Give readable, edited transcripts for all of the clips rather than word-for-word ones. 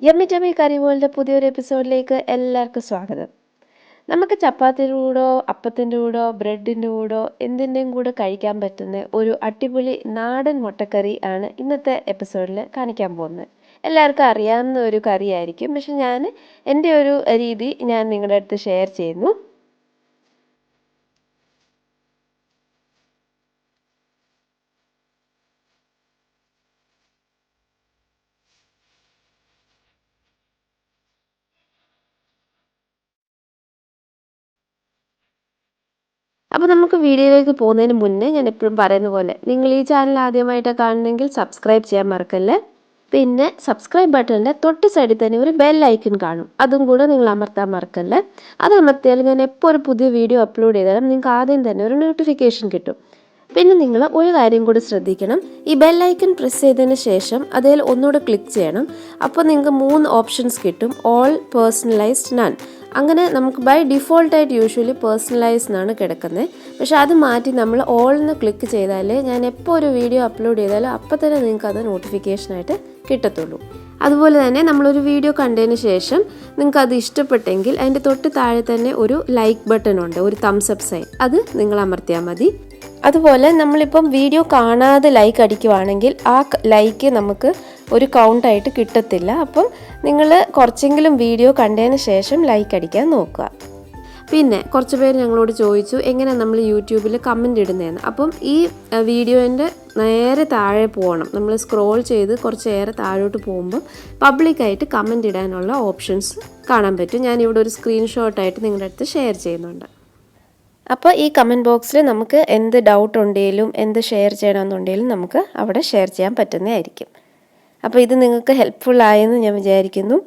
Yummy tummy കറി world പുതിയൊരു എപ്പിസോഡിലേക്ക് എല്ലാവർക്കും സ്വാഗതം. നമുക്ക് ചപ്പാത്തിയുടെ കൂടോ അപ്പത്തിൻ്റെ കൂടോ ബ്രെഡിൻ്റെ കൂടോ എന്തിൻ്റെയും കൂടെ കഴിക്കാൻ പറ്റുന്ന ഒരു അടിപൊളി നാടൻ മുട്ടക്കറി ആണ് ഇന്നത്തെ എപ്പിസോഡിൽ കാണിക്കാൻ പോകുന്നത്. എല്ലാവർക്കും അറിയാവുന്ന ഒരു കറിയായിരിക്കും, പക്ഷെ ഞാൻ എൻ്റെ ഒരു രീതി ഞാൻ നിങ്ങളുടെ അടുത്ത് ഷെയർ ചെയ്യുന്നു. അപ്പോൾ നമുക്ക് വീഡിയോയിലേക്ക് പോകുന്നതിന് മുന്നേ ഞാൻ എപ്പോഴും പറയുന്ന പോലെ നിങ്ങൾ ഈ ചാനൽ ആദ്യമായിട്ടാണ് കാണുന്നതെങ്കിൽ സബ്സ്ക്രൈബ് ചെയ്യാൻ മറക്കല്ലേ. പിന്നെ സബ്സ്ക്രൈബ് ബട്ടണിൻ്റെ തൊട്ട് സൈഡിൽ തന്നെ ഒരു ബെൽ ഐക്കൺ കാണും, അതും കൂടെ നിങ്ങൾ അമർത്താൻ മറക്കല്ലേ. അത് അമർത്തിയാൽ ഞാൻ എപ്പോൾ ഒരു പുതിയ വീഡിയോ അപ്ലോഡ് ചെയ്താലും നിങ്ങൾക്ക് ആദ്യം തന്നെ ഒരു നോട്ടിഫിക്കേഷൻ കിട്ടും. പിന്നെ നിങ്ങൾ ഒരു കാര്യം കൂടി ശ്രദ്ധിക്കണം, ഈ ബെൽ ഐക്കൺ പ്രസ് ചെയ്തതിന് ശേഷം അതിൽ ഒന്നുകൂടെ ക്ലിക്ക് ചെയ്യണം. അപ്പോൾ നിങ്ങൾക്ക് 3 ഓപ്ഷൻസ് കിട്ടും: ഓൾ, പേഴ്സണലൈസ്ഡ്, നൺ. അങ്ങനെ നമുക്ക് ബൈ ഡിഫോൾട്ടായിട്ട് യൂഷ്വലി പേഴ്സണലൈസ് എന്നാണ് കിടക്കുന്നത്. പക്ഷേ അത് മാറ്റി നമ്മൾ ഓൾന്ന് ക്ലിക്ക് ചെയ്താലേ ഞാൻ എപ്പോൾ ഒരു വീഡിയോ അപ്ലോഡ് ചെയ്താലും അപ്പോൾ തന്നെ നിങ്ങൾക്ക് അത് നോട്ടിഫിക്കേഷനായിട്ട് കിട്ടത്തുള്ളൂ. അതുപോലെ തന്നെ നമ്മളൊരു വീഡിയോ കണ്ടതിന് ശേഷം നിങ്ങൾക്ക് അത് ഇഷ്ടപ്പെട്ടെങ്കിൽ അതിൻ്റെ തൊട്ട് താഴെ തന്നെ ഒരു ലൈക്ക് ബട്ടൺ ഉണ്ട്, ഒരു തംസ് അപ്പ് സൈൻ, അത് നിങ്ങൾ അമർത്തിയാൽ മതി. അതുപോലെ നമ്മളിപ്പം വീഡിയോ കാണാതെ ലൈക്ക് അടിക്കുവാണെങ്കിൽ ആ ലൈക്ക് നമുക്ക് ഒരു കൗണ്ടായിട്ട് കിട്ടത്തില്ല. അപ്പം നിങ്ങൾ കുറച്ചെങ്കിലും വീഡിയോ കണ്ടതിന് ശേഷം ലൈക്ക് അടിക്കാൻ നോക്കുക. പിന്നെ കുറച്ച് പേര് ഞങ്ങളോട് ചോദിച്ചു എങ്ങനെ നമ്മൾ യൂട്യൂബിൽ കമൻറ്റ് ഇടുന്നതെന്ന്. അപ്പം ഈ വീഡിയോൻ്റെ നേരെ താഴെ പോകണം, നമ്മൾ സ്ക്രോൾ ചെയ്ത് കുറച്ചേറെ താഴോട്ട് പോകുമ്പം പബ്ലിക്കായിട്ട് കമൻറ്റ് ഇടാനുള്ള ഓപ്ഷൻസ് കാണാൻ പറ്റും. ഞാനിവിടെ ഒരു സ്ക്രീൻഷോട്ടായിട്ട് നിങ്ങളുടെ അടുത്ത് ഷെയർ ചെയ്യുന്നുണ്ട്. അപ്പോൾ ഈ കമൻറ്റ് ബോക്സിൽ നമുക്ക് എന്ത് ഡൗട്ട് ഉണ്ടെങ്കിലും എന്ത് ഷെയർ ചെയ്യണമെന്നുണ്ടെങ്കിലും നമുക്ക് അവിടെ ഷെയർ ചെയ്യാൻ പറ്റുന്നതായിരിക്കും. അപ്പോൾ ഇത് നിങ്ങൾക്ക് ഹെൽപ്ഫുൾ ആയെന്ന് ഞാൻ വിചാരിക്കുന്നു.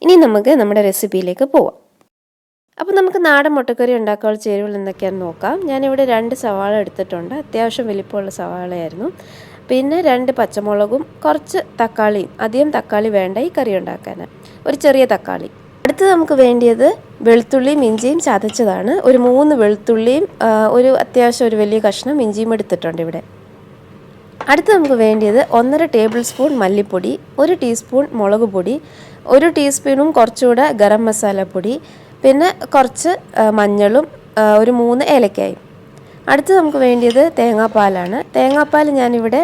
ഇനി നമുക്ക് നമ്മുടെ റെസിപ്പിയിലേക്ക് പോവാം. അപ്പോൾ നമുക്ക് നാടൻ മുട്ടക്കറി ഉണ്ടാക്കാനുള്ള ചേരുവകൾ എന്തൊക്കെയാണെന്ന് നോക്കാം. ഞാനിവിടെ 2 സവാള എടുത്തിട്ടുണ്ട്, അത്യാവശ്യം വലിപ്പമുള്ള സവാളയായിരുന്നു. പിന്നെ 2 പച്ചമുളകും കുറച്ച് തക്കാളിയും, അധികം തക്കാളി വേണ്ട ഈ കറി ഉണ്ടാക്കാൻ, ഒരു ചെറിയ തക്കാളി. അടുത്ത് നമുക്ക് വേണ്ടിയത് വെളുത്തുള്ളിയും ഇഞ്ചിയും ചതച്ചതാണ്. ഒരു 3 വെളുത്തുള്ളിയും ഒരു അത്യാവശ്യം ഒരു വലിയ കഷ്ണം ഇഞ്ചിയും എടുത്തിട്ടുണ്ട് ഇവിടെ. അടുത്ത് നമുക്ക് വേണ്ടിയത് 1.5 ടേബിൾ സ്പൂൺ മല്ലിപ്പൊടി, 1 ടീസ്പൂൺ മുളക് പൊടി, 1 ടീസ്പൂണും കുറച്ചുകൂടെ ഗരം മസാലപ്പൊടി, പിന്നെ കുറച്ച് മഞ്ഞളും, ഒരു 3 ഏലക്കായും. അടുത്ത് നമുക്ക് വേണ്ടിയത് തേങ്ങാപ്പാലാണ്. തേങ്ങാപ്പാൽ ഞാനിവിടെ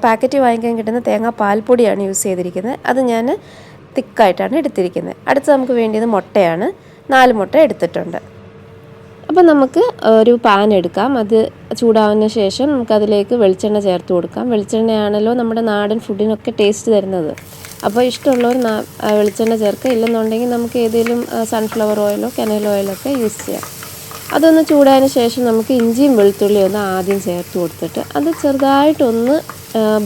പാക്കറ്റ് വാങ്ങിക്കാൻ കിട്ടുന്ന തേങ്ങാപ്പാൽ പൊടിയാണ് യൂസ് ചെയ്തിരിക്കുന്നത്. അത് ഞാൻ തിക്കായിട്ടാണ് എടുത്തിരിക്കുന്നത്. അടുത്ത് നമുക്ക് വേണ്ടിയത് മുട്ടയാണ്, 4 മുട്ട എടുത്തിട്ടുണ്ട്. അപ്പോൾ നമുക്ക് ഒരു പാൻ എടുക്കാം. അത് ചൂടാവുന്ന ശേഷം നമുക്കതിലേക്ക് വെളിച്ചെണ്ണ ചേർത്ത് കൊടുക്കാം. വെളിച്ചെണ്ണയാണല്ലോ നമ്മുടെ നാടൻ ഫുഡിനൊക്കെ ടേസ്റ്റ് തരുന്നത്. അപ്പോൾ ഇഷ്ടമുള്ളവർ വെളിച്ചെണ്ണ ചേർക്കുക, ഇല്ലെന്നുണ്ടെങ്കിൽ നമുക്ക് ഏതെങ്കിലും സൺഫ്ലവർ ഓയിലോ കനൽ ഓയിലോ ഒക്കെ യൂസ് ചെയ്യാം. അതൊന്ന് ചൂടായതിന് ശേഷം നമുക്ക് ഇഞ്ചിയും വെളുത്തുള്ളിയും ഒന്ന് ആദ്യം ചേർത്ത് കൊടുത്തിട്ട് അത് ചെറുതായിട്ടൊന്ന്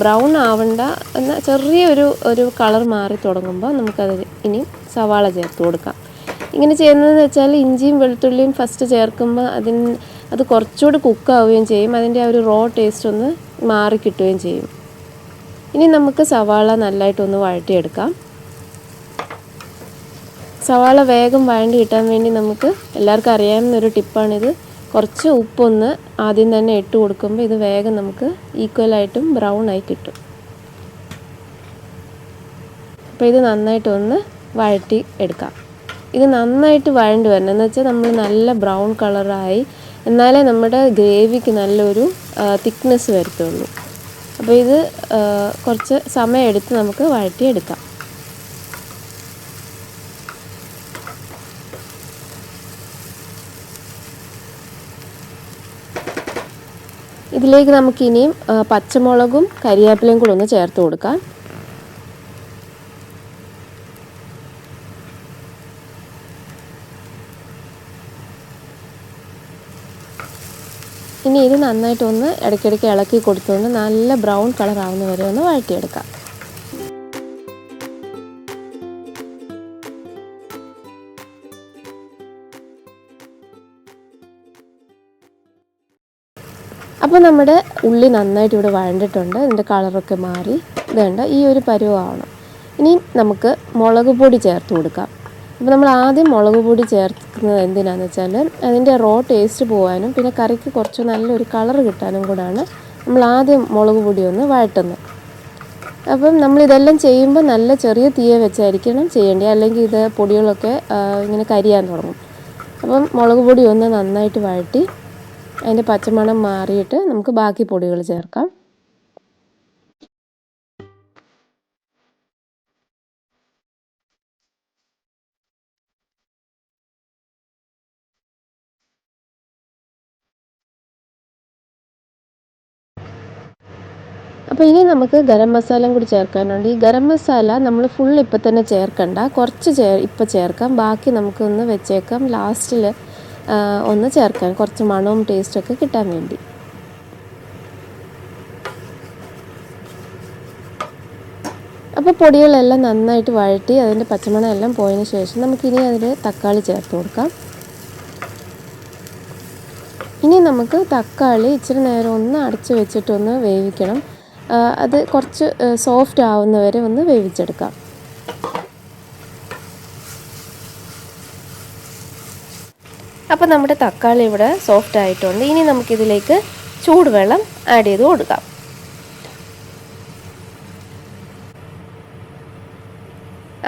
ബ്രൗൺ ആവണ്ട, എന്നാൽ ചെറിയൊരു കളർ മാറി തുടങ്ങുമ്പോൾ നമുക്കത് ഇനി സവാള ചേർത്ത് കൊടുക്കാം. ഇങ്ങനെ ചെയ്യുന്നതെന്ന് വെച്ചാൽ ഇഞ്ചിയും വെളുത്തുള്ളിയും ഫസ്റ്റ് ചേർക്കുമ്പോൾ അത് കുറച്ചുകൂടി കുക്കാവുകയും ചെയ്യും, അതിൻ്റെ ആ ഒരു റോ ടേസ്റ്റ് ഒന്ന് മാറി കിട്ടുകയും ചെയ്യും. ഇനി നമുക്ക് സവാള നല്ലതായിട്ടൊന്ന് വഴറ്റിയെടുക്കാം. സവാള വേഗം വഴണ്ടി കിട്ടാൻ വേണ്ടി നമുക്ക് എല്ലാവർക്കും അറിയാവുന്നൊരു ടിപ്പാണിത്. കുറച്ച് ഉപ്പൊന്ന് ആദ്യം തന്നെ ഇട്ട് കൊടുക്കുമ്പോൾ ഇത് വേഗം നമുക്ക് ഈക്വലായിട്ടും ബ്രൗൺ ആയി കിട്ടും. അപ്പോൾ ഇത് നന്നായിട്ടൊന്ന് വഴറ്റി എടുക്കാം. ഇത് നന്നായിട്ട് വഴണ്ടി വരണം, എന്ന് വെച്ചാൽ നമ്മൾ നല്ല ബ്രൗൺ കളറായി, എന്നാലേ നമ്മുടെ ഗ്രേവിക്ക് നല്ലൊരു തിക്നെസ് വരത്തുള്ളൂ. അപ്പോൾ ഇത് കുറച്ച് സമയമെടുത്ത് നമുക്ക് വഴറ്റിയെടുക്കാം. ഇതിലേക്ക് നമുക്കിനിയും പച്ചമുളകും കരിവേപ്പിലയും കൂടെ ഒന്ന് ചേർത്ത് കൊടുക്കാം. ഇനി ഇത് നന്നായിട്ടൊന്ന് ഇടയ്ക്കിടയ്ക്ക് ഇളക്കി കൊടുത്തുകൊണ്ട് നല്ല ബ്രൗൺ കളർ ആവുന്ന വരെ ഒന്ന് വഴറ്റിയെടുക്കാം. അപ്പോൾ നമ്മുടെ ഉള്ളി നന്നായിട്ട് ഇവിടെ വഴണ്ടിട്ടുണ്ട്, ഇതിൻ്റെ കളറൊക്കെ മാറി ഇതുണ്ട്, ഈ ഒരു പരുവമാവണം. ഇനി നമുക്ക് മുളക് പൊടി ചേർത്ത് കൊടുക്കാം. അപ്പോൾ നമ്മൾ ആദ്യം മുളക് പൊടി ചേർക്കുന്നത് എന്തിനാണെന്ന് വെച്ചാൽ അതിൻ്റെ റോ ടേസ്റ്റ് പോകാനും പിന്നെ കറിക്ക് കുറച്ച് നല്ലൊരു കളർ കിട്ടാനും കൂടാണ് നമ്മൾ ആദ്യം മുളക് പൊടി ഒന്ന് വഴറ്റുന്നത്. അപ്പം നമ്മളിതെല്ലാം ചെയ്യുമ്പോൾ നല്ല ചെറിയ തീയെ വെച്ചായിരിക്കണം ചെയ്യേണ്ടത്, അല്ലെങ്കിൽ ഇത് പൊടികളൊക്കെ ഇങ്ങനെ കരിയാൻ തുടങ്ങും. അപ്പം മുളക് പൊടി ഒന്ന് നന്നായിട്ട് വഴറ്റി അതിൻ്റെ പച്ചമണം മാറിയിട്ട് നമുക്ക് ബാക്കി പൊടികൾ ചേർക്കാം. അപ്പോൾ ഇനി നമുക്ക് ഗരം മസാലയും കൂടി ചേർക്കാനുണ്ട്. ഈ ഗരം മസാല നമ്മൾ ഫുൾ ഇപ്പം തന്നെ ചേർക്കണ്ട, കുറച്ച് ഇപ്പം ചേർക്കാം, ബാക്കി നമുക്കൊന്ന് വെച്ചേക്കാം ലാസ്റ്റിൽ ഒന്ന് ചേർക്കാം, കുറച്ച് മണവും ടേസ്റ്റൊക്കെ കിട്ടാൻ വേണ്ടി. അപ്പോൾ പൊടികളെല്ലാം നന്നായിട്ട് വഴറ്റി അതിൻ്റെ പച്ചമണം എല്ലാം പോയതിന് ശേഷം നമുക്കിനി അതിൽ തക്കാളി ചേർത്ത് കൊടുക്കാം. ഇനി നമുക്ക് തക്കാളി ഇച്ചിരി നേരം ഒന്ന് അടച്ച് വെച്ചിട്ടൊന്ന് വേവിക്കണം. അത് കുറച്ച് സോഫ്റ്റ് ആവുന്നവരെ ഒന്ന് വേവിച്ചെടുക്കാം. അപ്പോൾ നമ്മുടെ തക്കാളി ഇവിടെ സോഫ്റ്റ് ആയിട്ടുണ്ട്. ഇനി നമുക്കിതിലേക്ക് ചൂടുവെള്ളം ആഡ് ചെയ്ത് കൊടുക്കാം.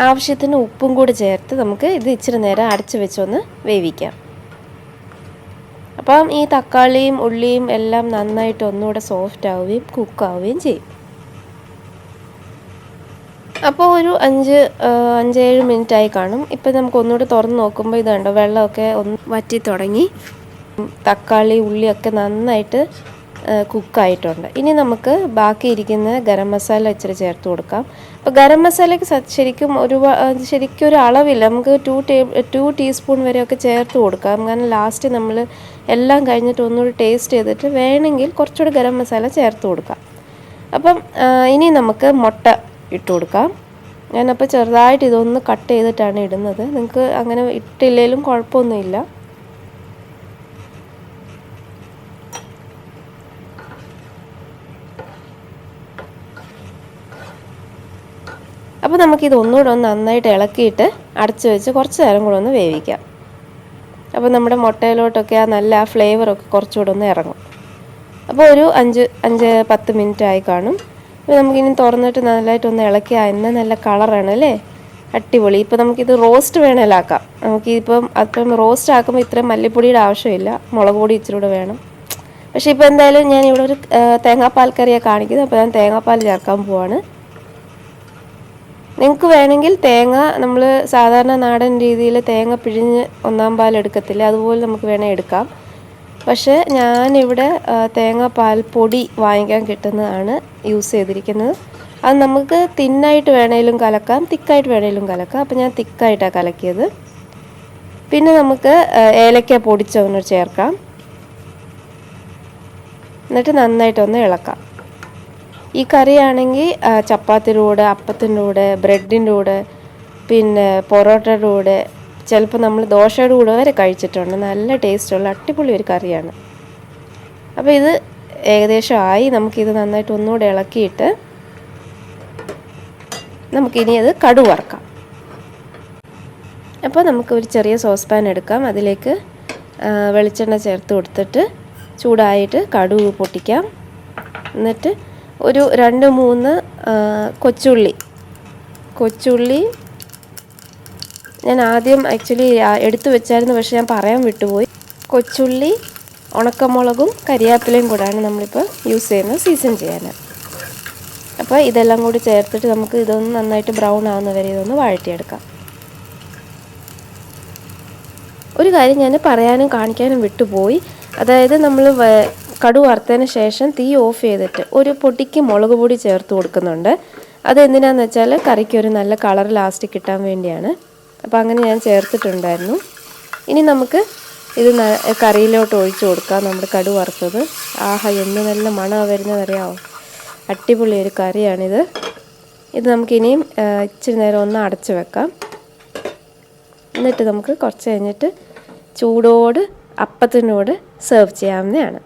ആവശ്യത്തിന് ഉപ്പും കൂടി ചേർത്ത് നമുക്ക് ഇത് ഇച്ചിരി നേരം അടച്ച് വെച്ചൊന്ന് വേവിക്കാം. അപ്പം ഈ തക്കാളിയും ഉള്ളിയും എല്ലാം നന്നായിട്ട് ഒന്നുകൂടെ സോഫ്റ്റ് ആവുകയും കുക്കാവുകയും ചെയ്യും. അപ്പോൾ ഒരു 5-7 മിനിറ്റായി കാണും. ഇപ്പം നമുക്ക് ഒന്നുകൂടെ തുറന്ന് നോക്കുമ്പോൾ ഇത് കണ്ടോ, വെള്ളമൊക്കെ ഒന്ന് വറ്റി തുടങ്ങി, തക്കാളി ഉള്ളിയൊക്കെ നന്നായിട്ട് കുക്കായിട്ടുണ്ട്. ഇനി നമുക്ക് ബാക്കിയിരിക്കുന്ന ഗരം മസാല ഇച്ചിരി ചേർത്ത് കൊടുക്കാം. അപ്പോൾ ഗരം മസാലയ്ക്ക് ശരിക്കും ഒരു അളവില്ല, നമുക്ക് 2 ടീസ്പൂൺ വരെയൊക്കെ ചേർത്ത് കൊടുക്കാം. കാരണം ലാസ്റ്റ് നമ്മൾ എല്ലാം കഴിഞ്ഞിട്ട് ഒന്നുകൂടി ടേസ്റ്റ് ചെയ്തിട്ട് വേണമെങ്കിൽ കുറച്ചുകൂടി ഗരം മസാല ചേർത്ത് കൊടുക്കാം. അപ്പം ഇനി നമുക്ക് മുട്ട ഇട്ട് കൊടുക്കാം. ഞാനപ്പോൾ ചെറുതായിട്ട് ഇതൊന്ന് കട്ട് ചെയ്തിട്ടാണ് ഇടുന്നത്, നിങ്ങൾക്ക് അങ്ങനെ ഇട്ടില്ലെങ്കിലും കുഴപ്പമൊന്നുമില്ല. അപ്പോൾ നമുക്കിത് ഒന്നുകൂടെ ഒന്ന് നന്നായിട്ട് ഇളക്കിയിട്ട് അടച്ച് വെച്ച് കുറച്ച് നേരം കൂടെ ഒന്ന് വേവിക്കാം. അപ്പോൾ നമ്മുടെ മുട്ടയിലോട്ടൊക്കെ നല്ല ഫ്ലേവറൊക്കെ കുറച്ചുകൂടെ ഒന്ന് ഇറങ്ങും. അപ്പോൾ ഒരു 5-10 മിനിറ്റ് ആയി കാണും. അപ്പോൾ നമുക്കിനി തുറന്നിട്ട് നല്ലതായിട്ടൊന്ന് ഇളക്കി, എന്നെ നല്ല കളറാണ് അല്ലേ, അടിപൊളി. ഇപ്പോൾ നമുക്കിത് റോസ്റ്റ് വേണേലാക്കാം. അപ്പം റോസ്റ്റ് ആക്കുമ്പോൾ ഇത്രയും മല്ലിപ്പൊടിയുടെ ആവശ്യമില്ല, മുളക് പൊടി ഇച്ചിരി കൂടെ വേണം. പക്ഷേ ഇപ്പോൾ എന്തായാലും ഞാൻ ഇവിടെ ഒരു തേങ്ങാപ്പാൽ കറിയാണ് കാണിക്കുന്നത്, അപ്പോൾ ഞാൻ തേങ്ങാപ്പാൽ ചേർക്കാൻ പോവാണ്. നിങ്ങൾക്ക് വേണമെങ്കിൽ തേങ്ങ നമ്മൾ സാധാരണ നാടൻ രീതിയിൽ തേങ്ങ പിഴിഞ്ഞ് ഒന്നാം പാൽ എടുക്കത്തില്ല, അതുപോലെ നമുക്ക് വേണേൽ എടുക്കാം. പക്ഷേ ഞാനിവിടെ തേങ്ങാപ്പാൽ പൊടി വാങ്ങിക്കാൻ കിട്ടുന്നതാണ് യൂസ് ചെയ്തിരിക്കുന്നത്. അത് നമുക്ക് തിന്നായിട്ട് വേണേലും കലക്കാം, തിക്കായിട്ട് വേണേലും കലക്കാം. അപ്പോൾ ഞാൻ തിക്കായിട്ടാണ് കലക്കിയത്. പിന്നെ നമുക്ക് ഏലക്ക പൊടിച്ചൊന്ന് ചേർക്കാം, എന്നിട്ട് നന്നായിട്ടൊന്ന് ഇളക്കാം. ഈ കറിയാണെങ്കിൽ ചപ്പാത്തിയുടെ കൂടെ, അപ്പത്തിൻ്റെ കൂടെ, ബ്രെഡിൻ്റെ കൂടെ, പിന്നെ പൊറോട്ടയുടെ കൂടെ, ചിലപ്പോൾ നമ്മൾ ദോശയുടെ കൂടെ വരെ കഴിച്ചിട്ടുണ്ട്. നല്ല ടേസ്റ്റുള്ള അടിപൊളി ഒരു കറിയാണ്. അപ്പോൾ ഇത് ഏകദേശം ആയി. നമുക്കിത് നന്നായിട്ട് ഒന്നുകൂടെ ഇളക്കിയിട്ട് നമുക്കിനി അത് കടുക് വറക്കാം. അപ്പോൾ നമുക്ക് ഒരു ചെറിയ സോസ് പാൻ എടുക്കാം, അതിലേക്ക് വെളിച്ചെണ്ണ ചേർത്ത് കൊടുത്തിട്ട് ചൂടായിട്ട് കടുക് പൊട്ടിക്കാം. എന്നിട്ട് ഒരു 2-3 കൊച്ചുള്ളി ഞാൻ ആദ്യം ആക്ച്വലി എടുത്തു വെച്ചായിരുന്നു, പക്ഷേ ഞാൻ പറയാൻ വിട്ടുപോയി. കൊച്ചുള്ളി, ഉണക്കമുളകും കരിയാപ്പിലയും കൂടാണ് നമ്മളിപ്പോൾ യൂസ് ചെയ്യുന്നത് സീസൺ ചെയ്യാൻ. അപ്പോൾ ഇതെല്ലാം കൂടി ചേർത്തിട്ട് നമുക്ക് ഇതൊന്ന് നന്നായിട്ട് ബ്രൗൺ ആവുന്ന വരെ ഇതൊന്ന് വഴറ്റിയെടുക്കാം. ഒരു കാര്യം ഞാൻ പറയാനും കാണിക്കാനും വിട്ടുപോയി, അതായത് നമ്മൾ കടുക് വറുത്തതിന് ശേഷം തീ ഓഫ് ചെയ്തിട്ട് ഒരു പൊടിക്ക് മുളക് പൊടി ചേർത്ത് കൊടുക്കുന്നുണ്ട്. അതെന്തിനാന്ന് വെച്ചാൽ കറിക്ക് ഒരു നല്ല കളർ ലാസ്റ്റ് കിട്ടാൻ വേണ്ടിയാണ്. അപ്പോൾ അങ്ങനെ ഞാൻ ചേർത്തിട്ടുണ്ടായിരുന്നു. ഇനി നമുക്ക് ഇത് കറിയിലോട്ട് ഒഴിച്ചു കൊടുക്കാം, നമ്മുടെ കടുക് വറുത്തത്. ആഹാ, എന്ത് നല്ല മണം വരുന്നതറിയാമോ, അടിപൊളി ഒരു കറിയാണിത്. ഇത് നമുക്കിനിയും ഇച്ചിരി നേരം ഒന്ന് അടച്ച് വെക്കാം. എന്നിട്ട് നമുക്ക് കുറച്ച് കഴിഞ്ഞിട്ട് ചൂടോട് അപ്പത്തിനോട് സെർവ് ചെയ്യാവുന്നതാണ്.